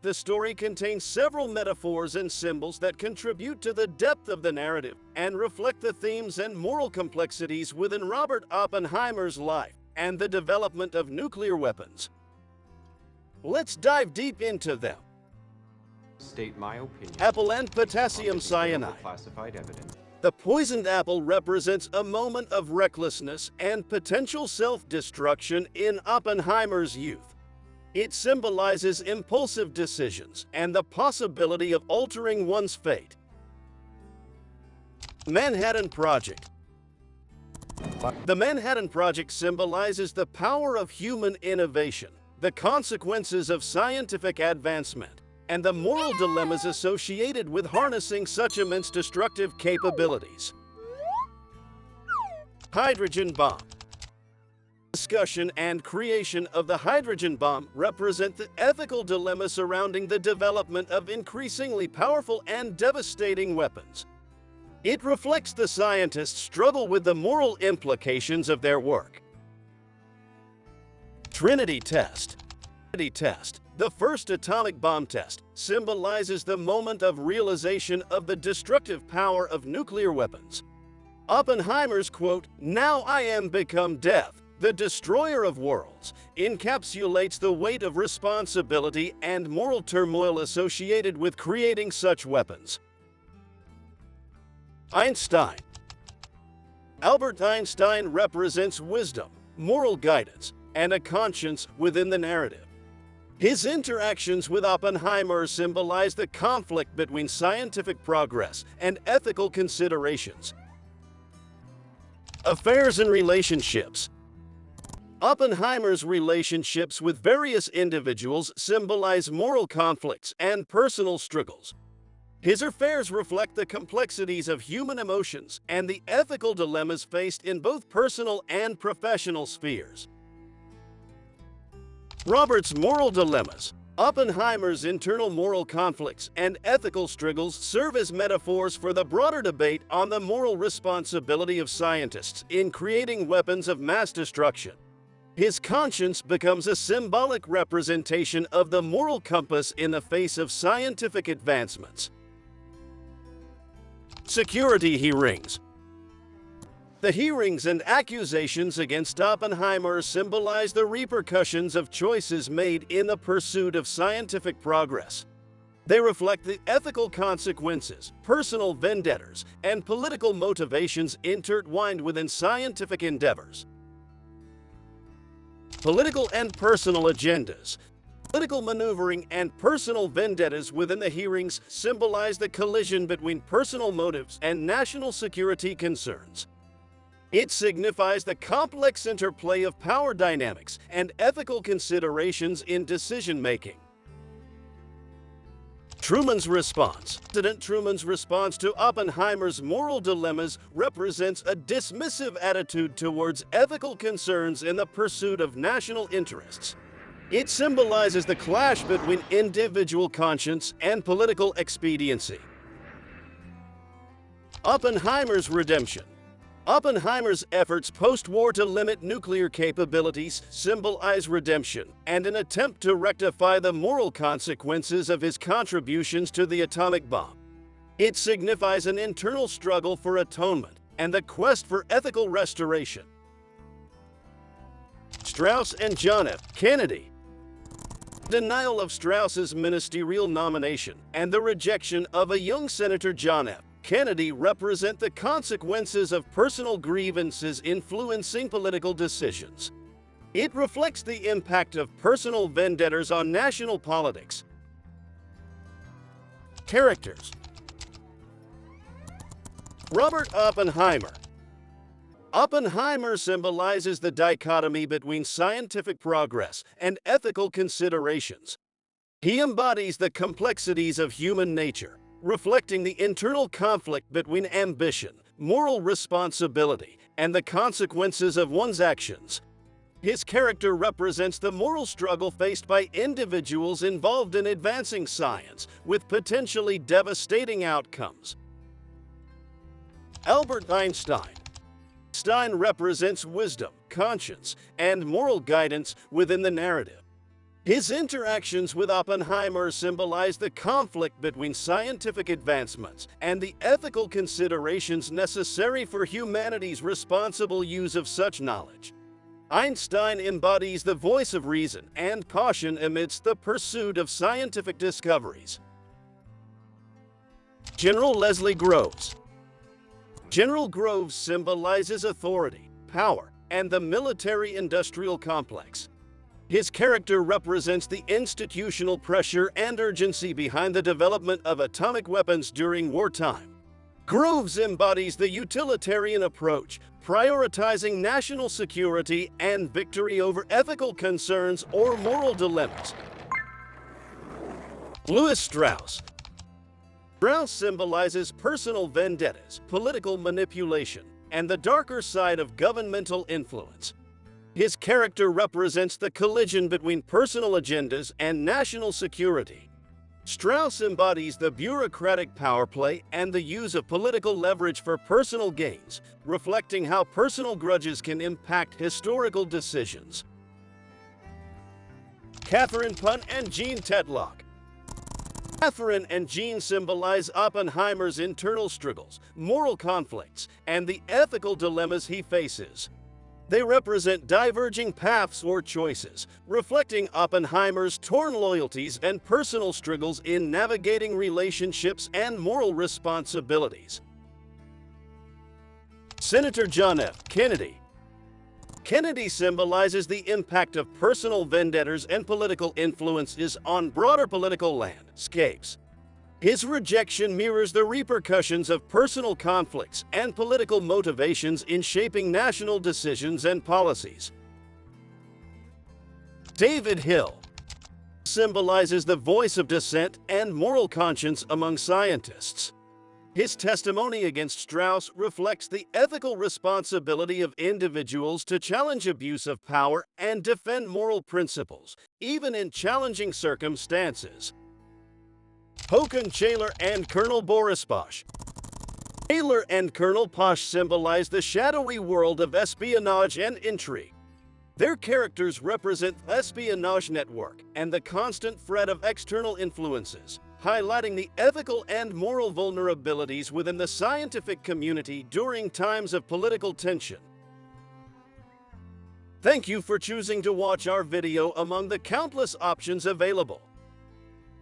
The story contains several metaphors and symbols that contribute to the depth of the narrative and reflect the themes and moral complexities within Robert Oppenheimer's life and the development of nuclear weapons. Let's dive deep into them. State my opinion. Apple and potassium cyanide. Classified evidence. The poisoned apple represents a moment of recklessness and potential self-destruction in Oppenheimer's youth. It symbolizes impulsive decisions and the possibility of altering one's fate. Manhattan Project. The Manhattan Project symbolizes the power of human innovation, the consequences of scientific advancement, and the moral dilemmas associated with harnessing such immense destructive capabilities. Hydrogen bomb. Discussion and creation of the hydrogen bomb represent the ethical dilemma surrounding the development of increasingly powerful and devastating weapons. It reflects the scientists' struggle with the moral implications of their work. Trinity test. The first atomic bomb test symbolizes the moment of realization of the destructive power of nuclear weapons. Oppenheimer's quote, "Now I am become death, the destroyer of worlds," encapsulates the weight of responsibility and moral turmoil associated with creating such weapons. Einstein. Albert Einstein represents wisdom, moral guidance, and a conscience within the narrative. His interactions with Oppenheimer symbolize the conflict between scientific progress and ethical considerations. Affairs and relationships. Oppenheimer's relationships with various individuals symbolize moral conflicts and personal struggles. His affairs reflect the complexities of human emotions and the ethical dilemmas faced in both personal and professional spheres. Robert's moral dilemmas. Oppenheimer's internal moral conflicts and ethical struggles serve as metaphors for the broader debate on the moral responsibility of scientists in creating weapons of mass destruction. His conscience becomes a symbolic representation of the moral compass in the face of scientific advancements. Security hearings. The hearings and accusations against Oppenheimer symbolize the repercussions of choices made in the pursuit of scientific progress. They reflect the ethical consequences, personal vendettas, and political motivations intertwined within scientific endeavors. Political and personal agendas. Political maneuvering and personal vendettas within the hearings symbolize the collision between personal motives and national security concerns. It signifies the complex interplay of power dynamics and ethical considerations in decision-making. Truman's response. President Truman's response to Oppenheimer's moral dilemmas represents a dismissive attitude towards ethical concerns in the pursuit of national interests. It symbolizes the clash between individual conscience and political expediency. Oppenheimer's redemption. Oppenheimer's efforts post-war to limit nuclear capabilities symbolize redemption and an attempt to rectify the moral consequences of his contributions to the atomic bomb. It signifies an internal struggle for atonement and the quest for ethical restoration. Strauss and John F. Kennedy. Denial of Strauss's ministerial nomination and the rejection of a young Senator John F. Kennedy represent the consequences of personal grievances influencing political decisions. It reflects the impact of personal vendettas on national politics. Characters. Robert Oppenheimer. Oppenheimer symbolizes the dichotomy between scientific progress and ethical considerations. He embodies the complexities of human nature, reflecting the internal conflict between ambition, moral responsibility, and the consequences of one's actions. His character represents the moral struggle faced by individuals involved in advancing science, with potentially devastating outcomes. Albert Einstein. Einstein represents wisdom, conscience, and moral guidance within the narrative. His interactions with Oppenheimer symbolize the conflict between scientific advancements and the ethical considerations necessary for humanity's responsible use of such knowledge. Einstein embodies the voice of reason and caution amidst the pursuit of scientific discoveries. General Leslie Groves. General Groves symbolizes authority, power, and the military-industrial complex. His character represents the institutional pressure and urgency behind the development of atomic weapons during wartime. Groves embodies the utilitarian approach, prioritizing national security and victory over ethical concerns or moral dilemmas. Lewis Strauss. Strauss symbolizes personal vendettas, political manipulation, and the darker side of governmental influence. His character represents the collision between personal agendas and national security. Strauss embodies the bureaucratic power play and the use of political leverage for personal gains, reflecting how personal grudges can impact historical decisions. Catherine Punt and Jean Tetlock. Catherine and Jean symbolize Oppenheimer's internal struggles, moral conflicts, and the ethical dilemmas he faces. They represent diverging paths or choices, reflecting Oppenheimer's torn loyalties and personal struggles in navigating relationships and moral responsibilities. Senator John F. Kennedy. Kennedy symbolizes the impact of personal vendettas and political influences on broader political landscapes. His rejection mirrors the repercussions of personal conflicts and political motivations in shaping national decisions and policies. David Hill symbolizes the voice of dissent and moral conscience among scientists. His testimony against Strauss reflects the ethical responsibility of individuals to challenge abuse of power and defend moral principles, even in challenging circumstances. Håkon Chaler and Colonel Boris Bosch. Chaler and Colonel Bosch symbolize the shadowy world of espionage and intrigue. Their characters represent the espionage network and the constant threat of external influences, highlighting the ethical and moral vulnerabilities within the scientific community during times of political tension. Thank you for choosing to watch our video among the countless options available.